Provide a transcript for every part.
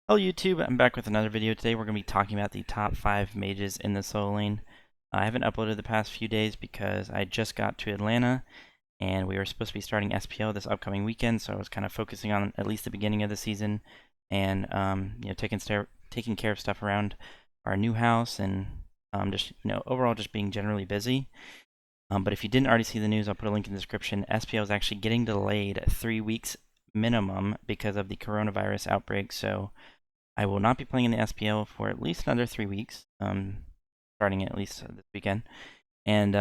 Hello YouTube, I'm back with another video. Today we're going to be talking about the top 5 mages in the solo lane. I haven't uploaded the past few days because I just got to Atlanta and we were supposed to be starting SPL this upcoming weekend, so I was kind of focusing on at least the beginning of the season and taking care of stuff around our new house and just overall just being generally busy. But if you didn't already see the news, I'll put a link in the description. SPL is actually getting delayed 3 weeks minimum because of the coronavirus outbreak, so I will not be playing in the SPL for at least another 3 weeks, starting at least this weekend. And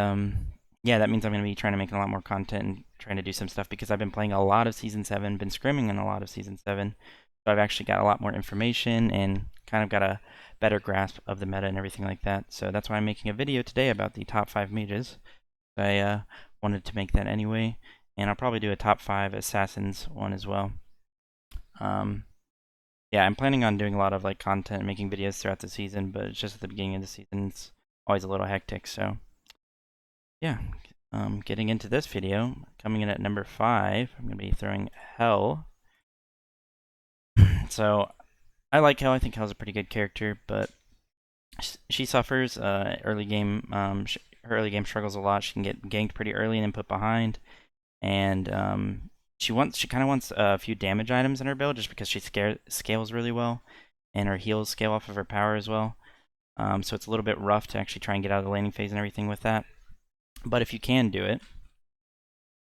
yeah, that means I'm going to be trying to make a lot more content and trying to do some stuff because I've been playing a lot of Season 7, been scrimming in a lot of Season 7. So I've actually got a lot more information and kind of got a better grasp of the meta and everything like that. So that's why I'm making a video today about the top 5 mages. I wanted to make that anyway, and I'll probably do a top 5 assassins one as well. Yeah, I'm planning on doing a lot of like content, making videos throughout the season, but it's just at the beginning of the season, it's always a little hectic. So yeah, getting into this video, coming in at number 5, I'm gonna be throwing Hell. So I like Hell. I think Hell's a pretty good character, but she suffers early game. Her early game struggles a lot. She can get ganked pretty early and then put behind, and she kind of wants a few damage items in her build just because she scales really well, and her heals scale off of her power as well. So it's a little bit rough to actually try and get out of the laning phase and everything with that. But if you can do it,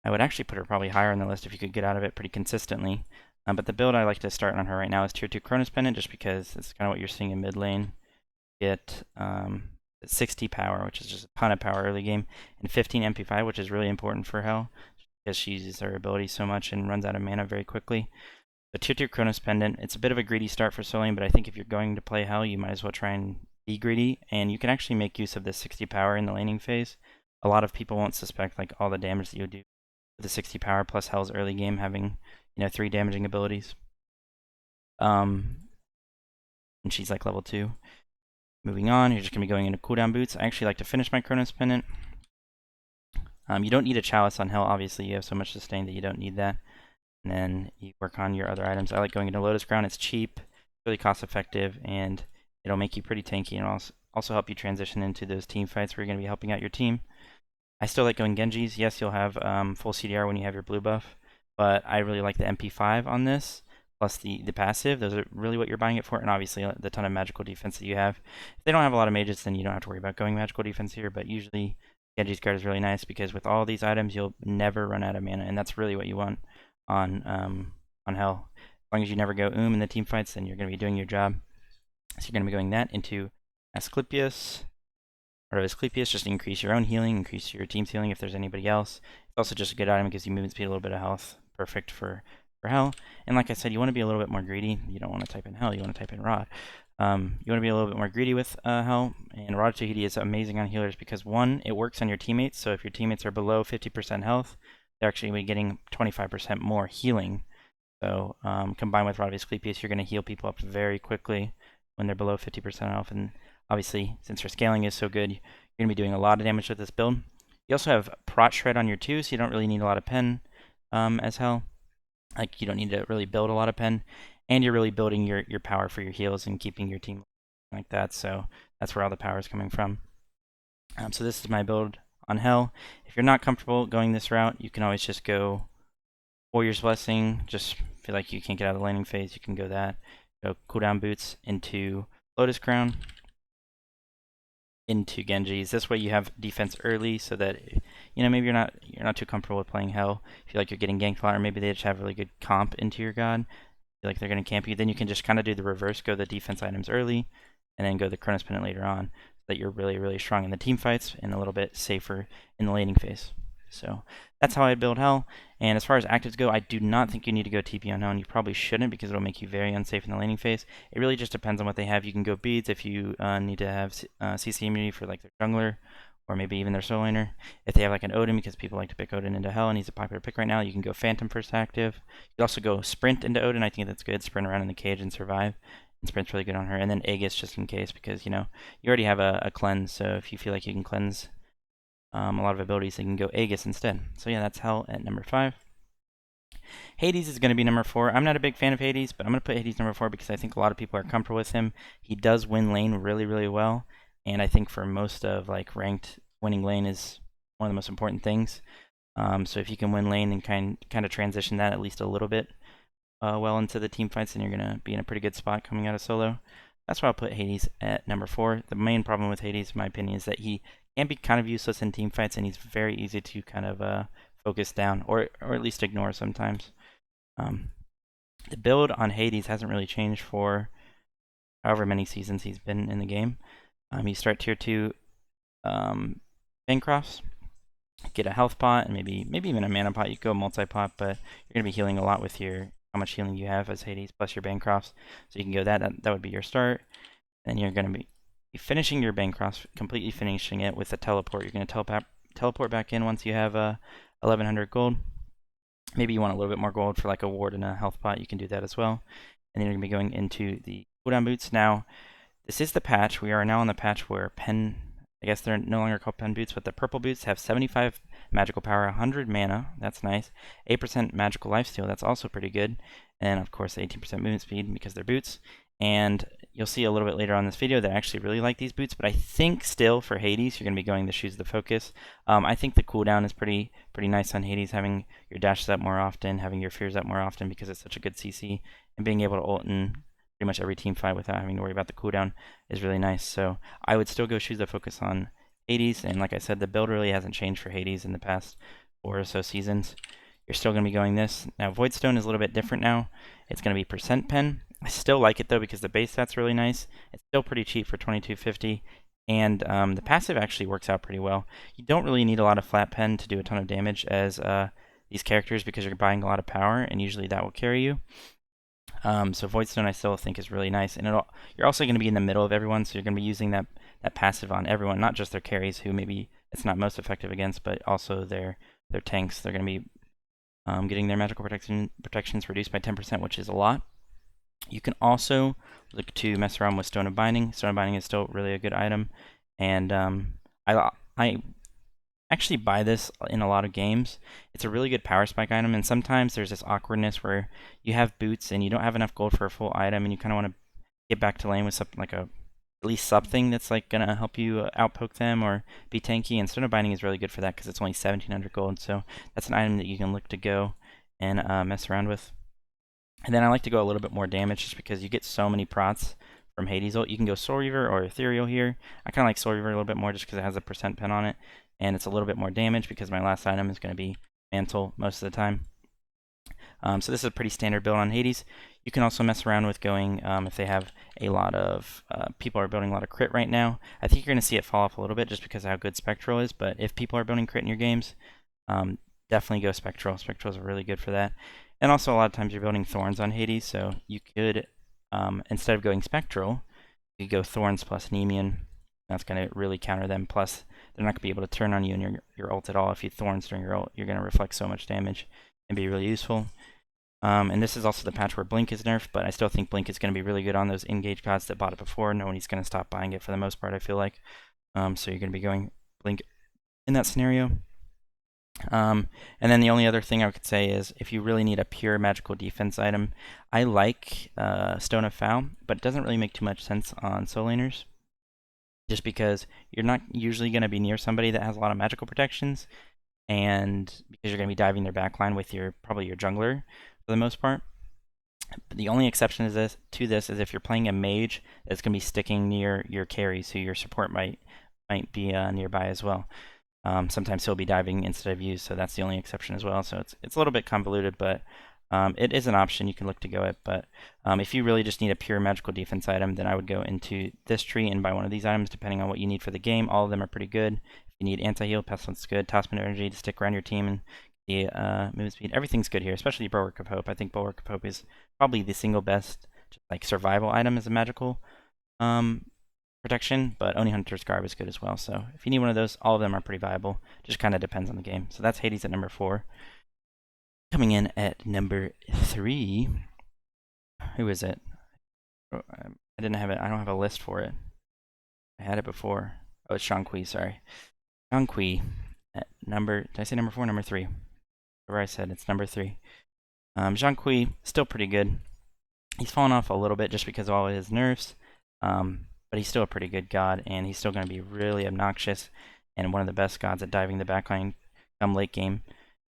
I would actually put her probably higher on the list if you could get out of it pretty consistently. But the build I like to start on her right now is Tier 2 Cronus Pendant, just because it's kind of what you're seeing in mid lane. Get 60 power, which is just a ton of power early game, and 15 MP5, which is really important for Hell, because she uses her ability so much and runs out of mana very quickly. The Tier 2 Chronos Pendant, it's a bit of a greedy start for solo lane, but I think if you're going to play Hell, you might as well try and be greedy, and you can actually make use of this 60 power in the laning phase. A lot of people won't suspect like all the damage that you do with the 60 power plus Hell's early game having 3 damaging abilities. And she's like level 2. Moving on, you're just going to be going into cooldown boots. I actually like to finish my Chronos Pendant. You don't need a Chalice on Hell, obviously. You have so much sustain that you don't need that. And then you work on your other items. I like going into Lotus Crown. It's cheap, really cost effective, and it'll make you pretty tanky and also help you transition into those team fights where you're going to be helping out your team. I still like going Genjis. Yes, you'll have full CDR when you have your blue buff, but I really like the MP5 on this, plus the passive. Those are really what you're buying it for, and obviously the ton of magical defense that you have. If they don't have a lot of mages, then you don't have to worry about going magical defense here, but usually Genji's card is really nice because with all these items, you'll never run out of mana, and that's really what you want on Hell. As long as you never go in the team fights, then you're going to be doing your job. So you're going to be going that into Asclepius. Part of Asclepius, just increase your own healing, increase your team's healing if there's anybody else. It's also just a good item, it gives you movement speed, a little bit of health. Perfect for Hell. And like I said, you want to be a little bit more greedy. You don't want to type in Hell, you want to type in Rod. You want to be a little bit more greedy with Hell. And Rod Tahiti is amazing on healers because, one, it works on your teammates. So if your teammates are below 50% health, they're actually getting 25% more healing. So combined with Rod of Asclepius, you're going to heal people up very quickly when they're below 50% health. And obviously, since her scaling is so good, you're going to be doing a lot of damage with this build. You also have Prot Shred on your 2, so you don't really need a lot of pen as Hell. Like, you don't need to really build a lot of pen. And you're really building your power for your heals and keeping your team like that. So that's where all the power is coming from. So this is my build on Hell. If you're not comfortable going this route, you can always just go Warrior's Blessing. Just feel like you can't get out of the laning phase, you can go that. Go cooldown boots into Lotus Crown, into Genjis. This way you have defense early, so that maybe you're not too comfortable with playing Hell. If you feel like you're getting ganked a lot, or maybe they just have really good comp into your god. Feel like they're going to camp you. Then you can just kind of do the reverse, go the defense items early, and then go the Chronos Pendant later on, so that you're really, really strong in the team fights and a little bit safer in the laning phase. So that's how I build Hell. And as far as actives go, I do not think you need to go TP on Hell, and you probably shouldn't because it'll make you very unsafe in the laning phase. It really just depends on what they have. You can go Beads if you need to have CC immunity for like their jungler, or maybe even their solo laner. If they have like an Odin, because people like to pick Odin into Hell and he's a popular pick right now, you can go Phantom first active. You can also go Sprint into Odin. I think that's good. Sprint around in the cage and survive. And Sprint's really good on her. And then Aegis just in case, because you already have a cleanse, so if you feel like you can cleanse a lot of abilities, they can go Aegis instead. So yeah, that's Hell at number 5. Hades is going to be number 4. I'm not a big fan of Hades, but I'm going to put Hades number 4 because I think a lot of people are comfortable with him. He does win lane really, really well, and I think for most of like ranked, winning lane is one of the most important things. So if you can win lane and kind of transition that at least a little bit well into the team fights, then you're going to be in a pretty good spot coming out of solo. That's why I'll put Hades at number 4. The main problem with Hades, in my opinion, is that he can be kind of useless in team fights, and he's very easy to kind of focus down, or at least ignore sometimes. The build on Hades hasn't really changed for however many seasons he's been in the game. You start tier 2 Bancrofts, get a health pot, and maybe even a mana pot. You go multi-pot, but you're going to be healing a lot with your how much healing you have as Hades plus your Bancrofts. So you can go that would be your start. And you're going to be finishing your Bancrofts, completely finishing it with a teleport. You're going to teleport back in once you have 1100 gold. Maybe you want a little bit more gold for like a ward and a health pot. You can do that as well. And then you're going to be going into the cooldown boots. Now, this is the patch. We are now on the patch where I guess they're no longer called pen boots, but the purple boots have 75 magical power, 100 mana. That's nice. 8% magical lifesteal. That's also pretty good. And of course, 18% movement speed because they're boots. And you'll see a little bit later on this video that I actually really like these boots, but I think still for Hades, you're going to be going the shoes of the focus. I think the cooldown is pretty nice on Hades, having your dashes up more often, having your fears up more often because it's such a good CC, and being able to ult in pretty much every team fight without having to worry about the cooldown is really nice. So I would still go shoes of focus on Hades, and like I said, the build really hasn't changed for Hades in the past 4 or so seasons. You're still going to be going this. Now, Voidstone is a little bit different now. It's going to be percent pen. I still like it though because the base stat's really nice. It's still pretty cheap for 2250, and the passive actually works out pretty well. You don't really need a lot of flat pen to do a ton of damage as these characters because you're buying a lot of power, and usually that will carry you. So Voidstone I still think is really nice, and you're also going to be in the middle of everyone, so you're going to be using that passive on everyone, not just their carries who maybe it's not most effective against, but also their tanks. They're going to be getting their magical protections reduced by 10%, which is a lot. You can also look to mess around with Stone of Binding. Stone of Binding is still really a good item, and I actually buy this in a lot of games. It's a really good power spike item, and sometimes there's this awkwardness where you have boots and you don't have enough gold for a full item, and you kind of want to get back to lane with something like at least something that's like gonna help you outpoke them or be tanky. And Stone of Binding is really good for that because it's only 1700 gold, so that's an item that you can look to go and mess around with. And then I like to go a little bit more damage just because you get so many prots from Hades ult. You can go Soul Reaver or Ethereal here. I kind of like Soul Reaver a little bit more just because it has a percent pen on it, and it's a little bit more damage because my last item is going to be Mantle most of the time. So this is a pretty standard build on Hades. You can also mess around with going, if they have a lot of, people are building a lot of crit right now. I think you're going to see it fall off a little bit just because of how good Spectral is, but if people are building crit in your games, definitely go Spectral. Spectrals are really good for that. And also a lot of times you're building Thorns on Hades, so you could, instead of going Spectral, you could go Thorns plus Nemean. That's going to really counter them, plus they're not going to be able to turn on you and your ult at all. If you Thorns during your ult, you're going to reflect so much damage and be really useful. And this is also the patch where Blink is nerfed, but I still think Blink is going to be really good on those engage gods that bought it before. Nobody's going to stop buying it for the most part, I feel like. So you're going to be going Blink in that scenario. And then the only other thing I could say is if you really need a pure magical defense item, I like Stone of Foul, but it doesn't really make too much sense on soul laners. Just because you're not usually going to be near somebody that has a lot of magical protections, and because you're going to be diving their backline with probably your jungler for the most part. But the only exception to this is if you're playing a mage that's going to be sticking near your carry, so your support might be nearby as well. Sometimes he'll be diving instead of you, so that's the only exception as well. So it's a little bit convoluted, but it is an option you can look to go at. But if you really just need a pure magical defense item, then I would go into this tree and buy one of these items depending on what you need for the game. All of them are pretty good. If you need anti-heal, Pestilence is good. Talisman Energy to stick around your team and the movement speed. Everything's good here, especially Bulwark of Hope. I think Bulwark of Hope is probably the single best like survival item as a magical protection, but Oni Hunter's Garb is good as well. So if you need one of those, all of them are pretty viable. Just kind of depends on the game. So that's Hades at number 4. Coming in at number 3, who is it? Oh, I didn't have it. I don't have a list for it. I had it before. Oh, it's Chongha, sorry. Chongha at did I say number 4 or number 3? Whatever I said, it's number 3. Zhang still pretty good. He's fallen off a little bit just because of all his nerfs, but he's still a pretty good god, and he's still going to be really obnoxious and one of the best gods at diving the backline come late game,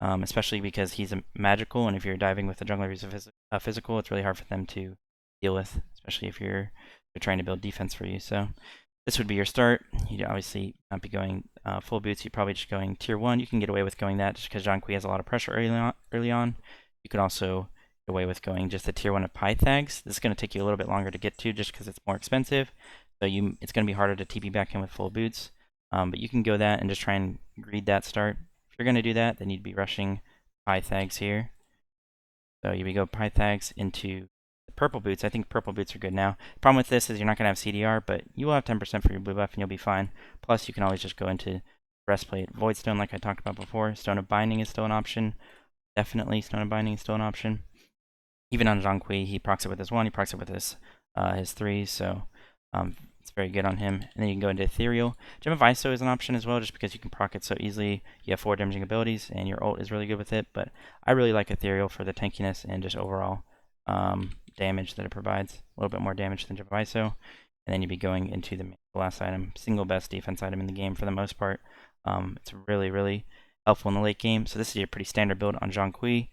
especially because he's a magical, and if you're diving with a jungler who's a physical, it's really hard for them to deal with, especially if they're trying to build defense for you. So this would be your start. You'd obviously not be going full boots. You're probably just going tier 1. You can get away with going that just because Zhang has a lot of pressure early on. You could also get away with going just the tier 1 of Pythags. This is going to take you a little bit longer to get to just because it's more expensive. So it's going to be harder to TP back in with full boots. But you can go that and just try and greed that start. If you're going to do that, then you'd be rushing Pythags here. So you'd go Pythags into purple boots. I think purple boots are good now. Problem with this is you're not going to have CDR, but you will have 10% for your blue buff and you'll be fine. Plus, you can always just go into breastplate. Voidstone, like I talked about before. Stone of Binding is still an option. Definitely, Stone of Binding is still an option. Even on Zhang he procs it with his 1, he procs it with his 3, so it's very good on him. And then you can go into Ethereal. Gem of ISO is an option as well, just because you can proc it so easily. You have 4 damaging abilities, and your ult is really good with it, but I really like Ethereal for the tankiness and just overall damage that it provides. A little bit more damage than Gem of ISO. And then you'd be going into the last item, single best defense item in the game for the most part. It's really, really helpful in the late game. So this is your pretty standard build on Zhang Kui.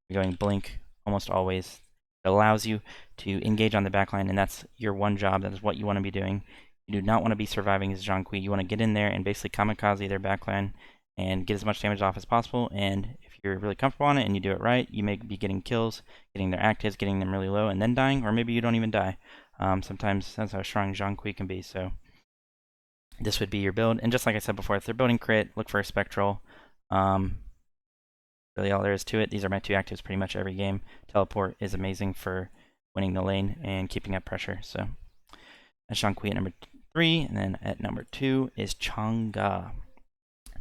You're going Blink almost always. It allows you to engage on the backline, and that's your one job. That is what you want to be doing. You do not want to be surviving as Zhang Kui. You want to get in there and basically kamikaze their backline and get as much damage off as possible. And if you're really comfortable on it and you do it right, you may be getting kills, getting their actives, getting them really low, and then dying, or maybe you don't even die. Sometimes that's how strong Zhang Kui can be. So this would be your build. And just like I said before, if they're building crit, look for a Spectral. Really all there is to it. These are my 2 actives pretty much every game. Teleport is amazing for winning the lane and keeping up pressure. So that's Shang-Kui at number 3, and then at number 2 is Chongha.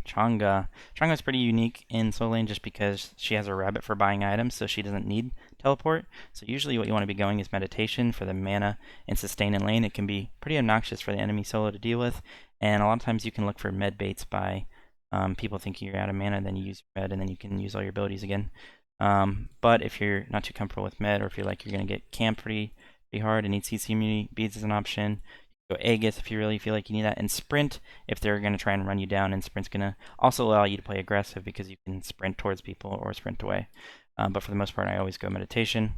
Chongha is pretty unique in solo lane just because she has a rabbit for buying items, so she doesn't need teleport. So usually what you want to be going is meditation for the mana and sustain in lane. It can be pretty obnoxious for the enemy solo to deal with, and a lot of times you can look for med baits by people thinking you're out of mana, then you use your med, and then you can use all your abilities again. But if you're not too comfortable with med, or if you're like you're going to get camped pretty hard and need CC immunity, beads is an option. Go Aegis if you really feel like you need that, and Sprint if they're going to try and run you down, and Sprint's going to also allow you to play aggressive because you can sprint towards people or sprint away. But for the most part, I always go Meditation.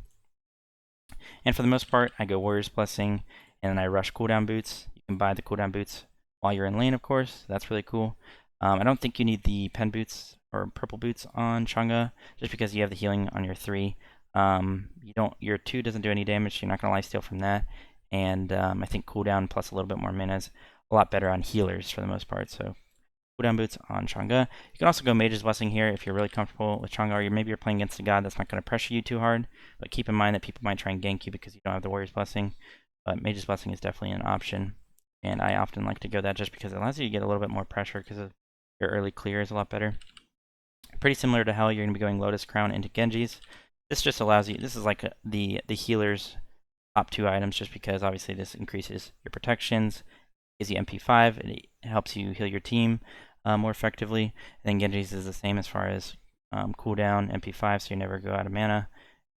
And for the most part, I go Warrior's Blessing, and then I rush cooldown boots. You can buy the cooldown boots while you're in lane, of course. That's really cool. I don't think you need the pen boots or purple boots on Chongha, just because you have the healing on your 3. Your 2 doesn't do any damage, so you're not going to lifesteal from that. And I think cooldown plus a little bit more mana is a lot better on healers for the most part. So cooldown boots on Chongha. You can also go Mage's Blessing here if you're really comfortable with Chongha, or maybe you're playing against a god that's not going to pressure you too hard. But keep in mind that people might try and gank you because you don't have the Warrior's Blessing. But Mage's Blessing is definitely an option. And I often like to go that just because it allows you to get a little bit more pressure because of your early clear is a lot better. Pretty similar to how you're going to be going Lotus Crown into Genji's. This just allows you, this is like the healer's top 2 items, just because obviously this increases your protections, gives you MP5, it helps you heal your team more effectively. And then Genji's is the same as far as cooldown, MP5, so you never go out of mana.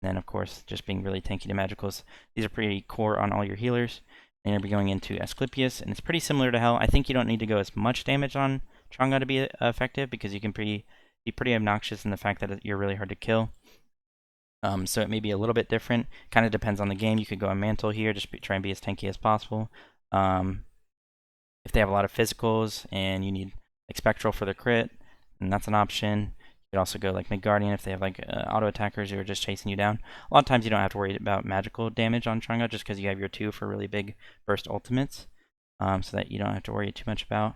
And then of course, just being really tanky to magicals. These are pretty core on all your healers. And you'll be going into Asclepius, and it's pretty similar to Hell. I think you don't need to go as much damage on Chongha to be effective, because you can be pretty obnoxious in the fact that you're really hard to kill. So it may be a little bit different. Kind of depends on the game. You could go on Mantle here, just try and be as tanky as possible. If they have a lot of physicals and you need like Spectral for the crit, then that's an option. You could also go like Midgardian if they have like auto attackers who are just chasing you down. A lot of times you don't have to worry about magical damage on Chongha, just because you have your 2 for really big burst ultimates, so that you don't have to worry too much about.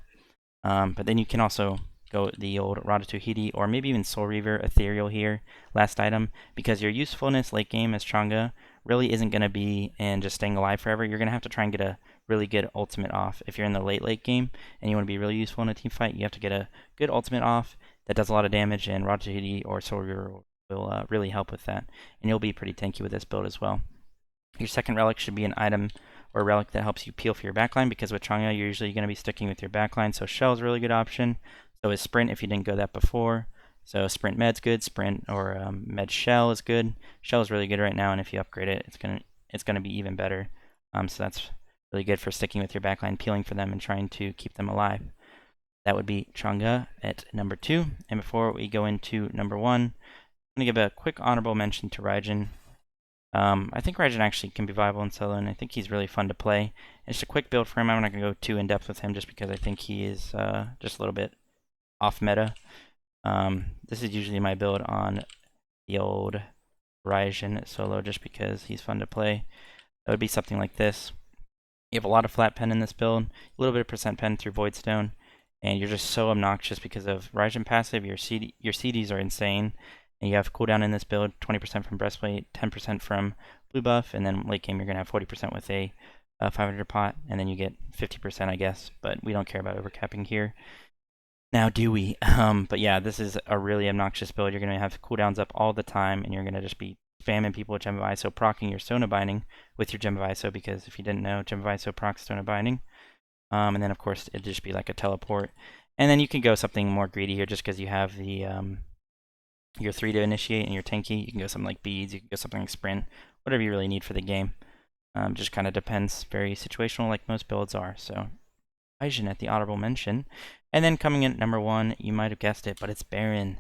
But then you can also go the old Ratatouille, or maybe even Soul Reaver, Ethereal here, last item, because your usefulness late game as Chongha really isn't going to be in just staying alive forever. You're going to have to try and get a really good ultimate off. If you're in the late game and you want to be really useful in a team fight, you have to get a good ultimate off that does a lot of damage, and Ratatouille or Soul Reaver will really help with that. And you'll be pretty tanky with this build as well. Your second relic should be an item or a relic that helps you peel for your backline, because with Chongha you're usually going to be sticking with your backline, so Shell is a really good option. So is Sprint if you didn't go that before. So Sprint Med's good, Sprint or Med Shell is good. Shell is really good right now, and if you upgrade it, it's gonna be even better. So that's really good for sticking with your backline, peeling for them, and trying to keep them alive. That would be Chongha at number 2. And before we go into number 1, I'm gonna give a quick honorable mention to Raijin. I think Raijin actually can be viable in solo, and I think he's really fun to play. It's just a quick build for him. I'm not going to go too in-depth with him just because I think he is just a little bit off meta. This is usually my build on the old Raijin solo just because he's fun to play. That would be something like this. You have a lot of flat pen in this build, a little bit of percent pen through Voidstone, and you're just so obnoxious because of Raijin passive. Your CDs are insane, and you have cooldown in this build, 20% from Breastplate, 10% from Blue Buff, and then late game you're going to have 40% with a 500 pot, and then you get 50%, I guess, but we don't care about overcapping here. Now, do we? But yeah, this is a really obnoxious build. You're going to have cooldowns up all the time, and you're going to just be spamming people with Gem of ISO, proccing your Stone of Binding with your Gem of ISO, because if you didn't know, Gem of ISO procs Stone of Binding. And then, of course, it'd just be like a teleport. And then you can go something more greedy here just because you have the your 3 to initiate and your tanky. You can go something like Beads, you can go something like Sprint, whatever you really need for the game. Just kind of depends, very situational like most builds are. So, Raijin at the honorable mention. And then coming in at number 1, you might have guessed it, but it's Baron.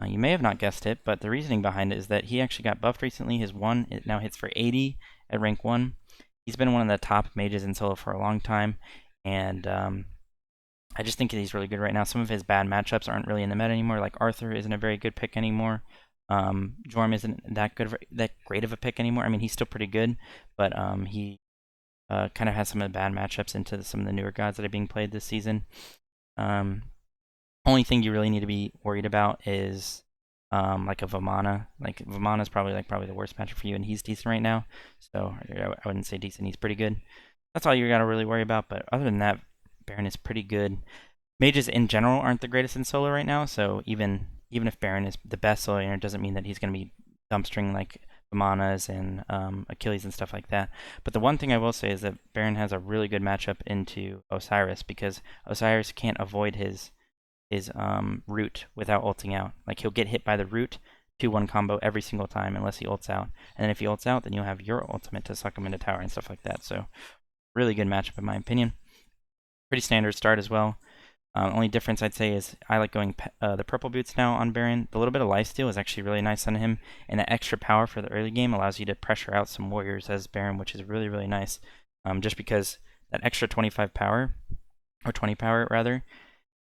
You may have not guessed it, but the reasoning behind it is that he actually got buffed recently. His 1, it now hits for 80 at rank 1. He's been one of the top mages in solo for a long time, and I just think he's really good right now. Some of his bad matchups aren't really in the meta anymore. Like Arthur isn't a very good pick anymore. Jorm isn't that great of a pick anymore. I mean, he's still pretty good, but he kind of has some of the bad matchups into some of the newer gods that are being played this season. Only thing you really need to be worried about is like a Vamana. Like Vamana is probably the worst matchup for you, and he's decent right now. So I wouldn't say decent. He's pretty good. That's all you gotta really worry about. But other than that, Baron is pretty good. Mages in general aren't the greatest in solo right now. So even if Baron is the best solo laner, doesn't mean that he's gonna be dumpstering like Vamanas and Achilles and stuff like that. But the one thing I will say is that Baron has a really good matchup into Osiris, because Osiris can't avoid his root without ulting out. Like, he'll get hit by the root 2-1 combo every single time unless he ults out. And then if he ults out, then you'll have your ultimate to suck him into tower and stuff like that. So really good matchup in my opinion. Pretty standard start as well. Only difference I'd say is I like going the purple boots now on Baron. The little bit of lifesteal is actually really nice on him, and the extra power for the early game allows you to pressure out some warriors as Baron, which is really, really nice. Just because that extra 25 power, or 20 power rather,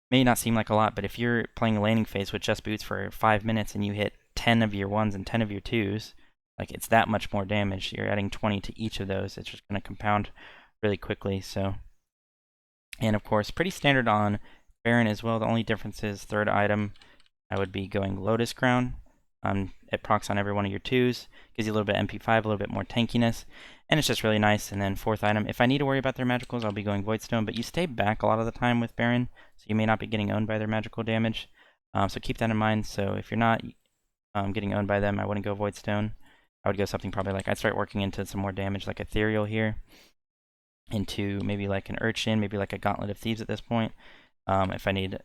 may not seem like a lot, but if you're playing a laning phase with just boots for 5 minutes and you hit 10 of your 1s and 10 of your 2s, like, it's that much more damage. You're adding 20 to each of those. It's just going to compound really quickly. So, and of course, pretty standard on Baron as well. The only difference is third item, I would be going Lotus Crown. It procs on every one of your 2s, gives you a little bit of MP5, a little bit more tankiness, and it's just really nice. And then fourth item, if I need to worry about their magicals, I'll be going Voidstone, but you stay back a lot of the time with Baron, so you may not be getting owned by their magical damage. So keep that in mind. So if you're not getting owned by them, I wouldn't go Voidstone. I would go something probably like, I'd start working into some more damage like Ethereal here, into maybe like an Urchin, maybe like a Gauntlet of Thieves at this point. If I need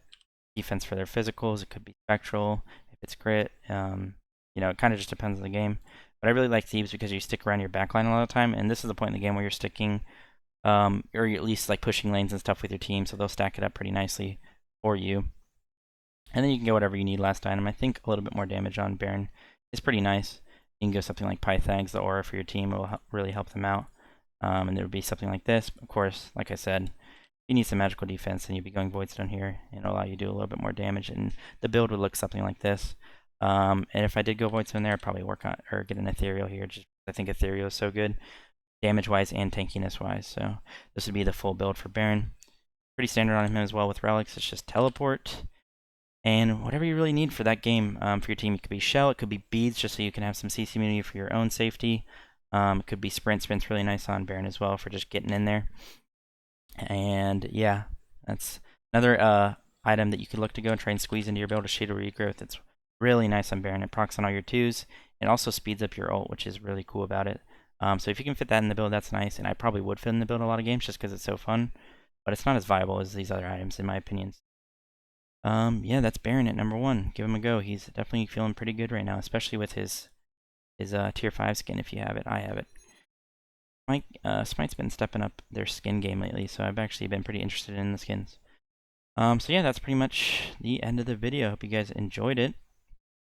defense for their physicals, it could be Spectral. If it's crit, it kind of just depends on the game. But I really like Thieves because you stick around your backline a lot of the time, and this is the point in the game where you're sticking, or you're at least like pushing lanes and stuff with your team, so they'll stack it up pretty nicely for you. And then you can get whatever you need last item. I think a little bit more damage on Baron is pretty nice. You can go something like Pythags, the aura for your team will really help them out. And there would be something like this. Of course, like I said, you need some magical defense, and you'd be going Voidstone here, and it'll allow you to do a little bit more damage, and the build would look something like this. And if I did go Voidstone there, I'd probably work on, or get an Ethereal here, just I think Ethereal is so good, damage-wise and tankiness-wise. So this would be the full build for Baron. Pretty standard on him as well with relics. It's just teleport, and whatever you really need for that game for your team. It could be Shell, it could be Beads, just so you can have some CC immunity for your own safety. It could be Sprint. Sprint's really nice on Baron as well for just getting in there. And yeah, that's another item that you could look to go and try and squeeze into your build, a Shade of Regrowth. It's really nice on Baron. It procs on all your 2s. It also speeds up your ult, which is really cool about it. So if you can fit that in the build, that's nice. And I probably would fit in the build a lot of games just because it's so fun. But it's not as viable as these other items, in my opinion. Yeah, that's Baron at number 1. Give him a go. He's definitely feeling pretty good right now, especially with his tier 5 skin. If you have it, I have it. Smite's been stepping up their skin game lately, so I've actually been pretty interested in the skins. So yeah, that's pretty much the end of the video. Hope you guys enjoyed it.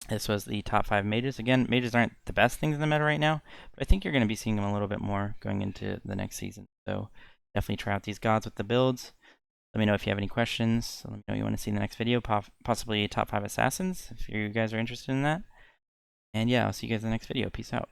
This was the top 5 mages. Again, mages aren't the best things in the meta right now, but I think you're going to be seeing them a little bit more going into the next season. So definitely try out these gods with the builds. Let me know if you have any questions. Let me know you want to see in the next video, possibly top 5 assassins, if you guys are interested in that. And yeah, I'll see you guys in the next video. Peace out.